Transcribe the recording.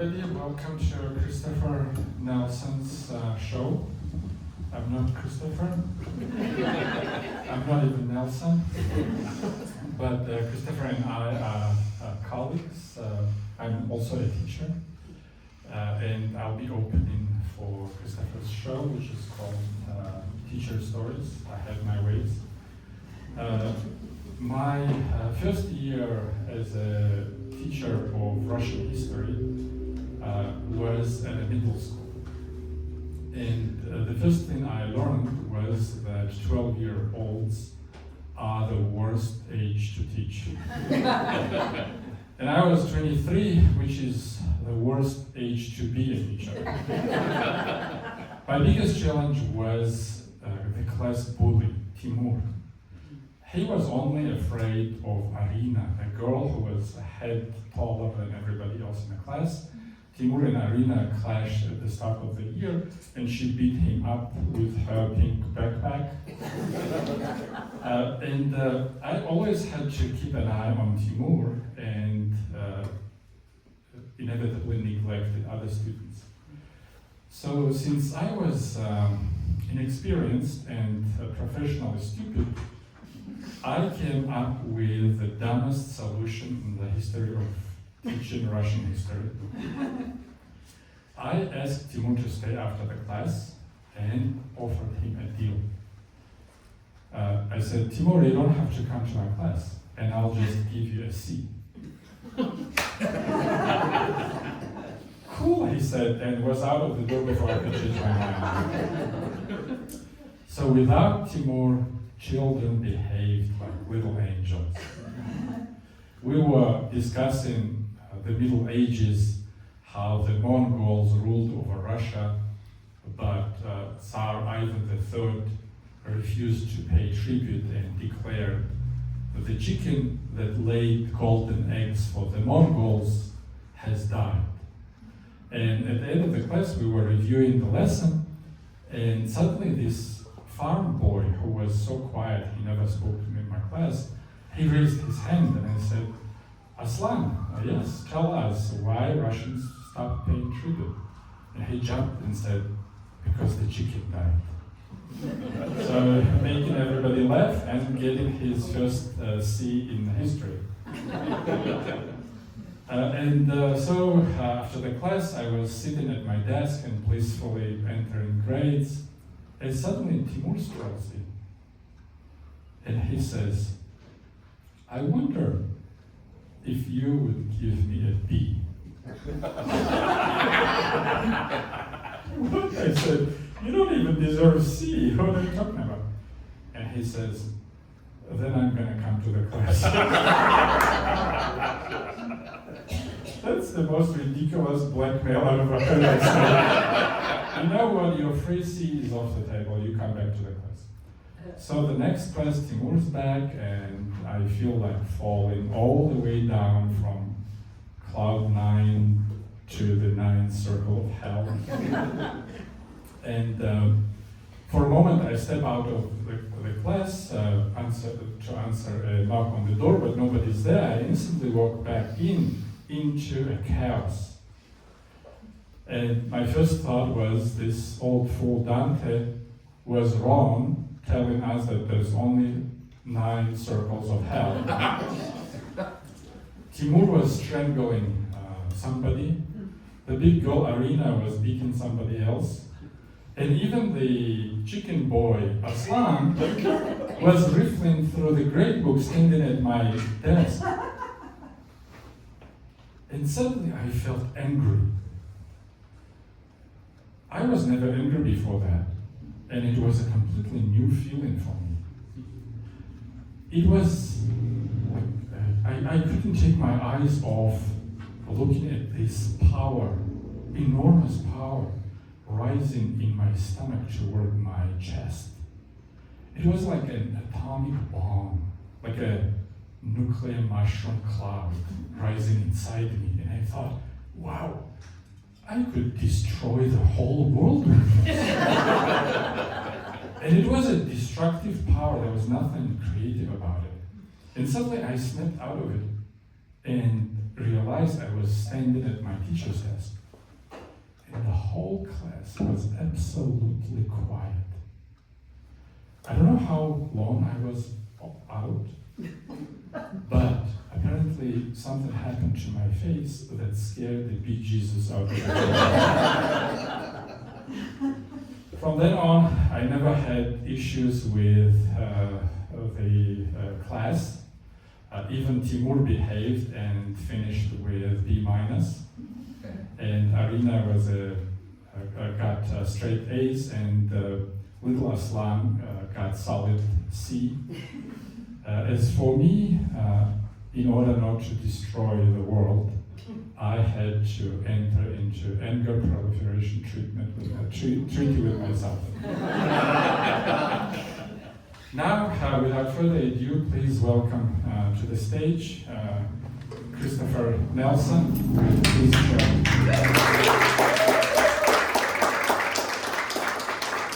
everybody. Welcome to Christopher Nelson's show. I'm not Christopher. I'm not even Nelson. But Christopher and I are colleagues. I'm also a teacher. And I'll be opening for Christopher's show, which is called Teacher Stories. I have myWays. My first year as a teacher of Russian history was at a middle school. And the first thing I learned was that 12-year-olds are the worst age to teach. And I was 23, which is the worst age to be a teacher. My biggest challenge was the class bully, Timur. He was only afraid of Arina, a girl who was a head taller than everybody else in the class. Timur and Arina clashed at the start of the year, and she beat him up with her pink backpack. I always had to keep an eye on Timur and inevitably neglected other students. So since I was inexperienced and professionally stupid, I came up with the dumbest solution in the history of teaching Russian history. I asked Timur to stay after the class and offered him a deal. I said, Timur, you don't have to come to my class, and I'll just give you a C. Cool, he said, and was out of the door before I could change my mind. So without Timur, children behaved like little angels. We were discussing the Middle Ages, how the Mongols ruled over Russia, but Tsar Ivan III refused to pay tribute and declared that the chicken that laid golden eggs for the Mongols has died. And at the end of the class, we were reviewing the lesson, and suddenly this farm boy, who was so quiet, he never spoke to me in my class, he raised his hand and I said, Aslan, yes, tell us why Russians stopped paying tribute. And he jumped and said, because the chicken died. So making everybody laugh and getting his first C in history. So after the class, I was sitting at my desk and blissfully entering grades. And suddenly Timur strolls in, and he says, I wonder if you would give me a B. What? I said, you don't even deserve C, what are you talking about? And he says, then I'm gonna come to the class. That's the most ridiculous blackmail I've ever heard. You know what, your free C is off the table, you come back to the class. So the next class, Timur's back, and I feel like falling all the way down from cloud 9 to the 9th circle of hell. And for a moment I step out of the class to answer a knock on the door, but nobody's there. I instantly walk back into a chaos. And my first thought was this old fool Dante was wrong, telling us that there's only 9 circles of hell. Timur was strangling somebody. The big girl Arina was beating somebody else. And even the chicken boy Aslan was riffling through the grade book standing at my desk. And suddenly I felt angry. I was never angry before that, and it was a completely new feeling for me. It was like I couldn't take my eyes off looking at this power, enormous power, rising in my stomach toward my chest. It was like an atomic bomb, like a nuclear mushroom cloud rising inside me, and I thought, wow, I could destroy the whole world with this. And it was a destructive power, there was nothing creative about it. And suddenly I snapped out of it and realized I was standing at my teacher's desk, and the whole class was absolutely quiet. I don't know how long I was out, but apparently something happened to my face that scared the bejesus out of me. From then on, I never had issues with the class. Even Timur behaved and finished with B-. And Arina got straight A's, and little Aslan got solid C. As for me, in order not to destroy the world, I had to enter into anger proliferation treatment with treaty with myself. Now, without further ado, please welcome to the stage Christopher Nelson.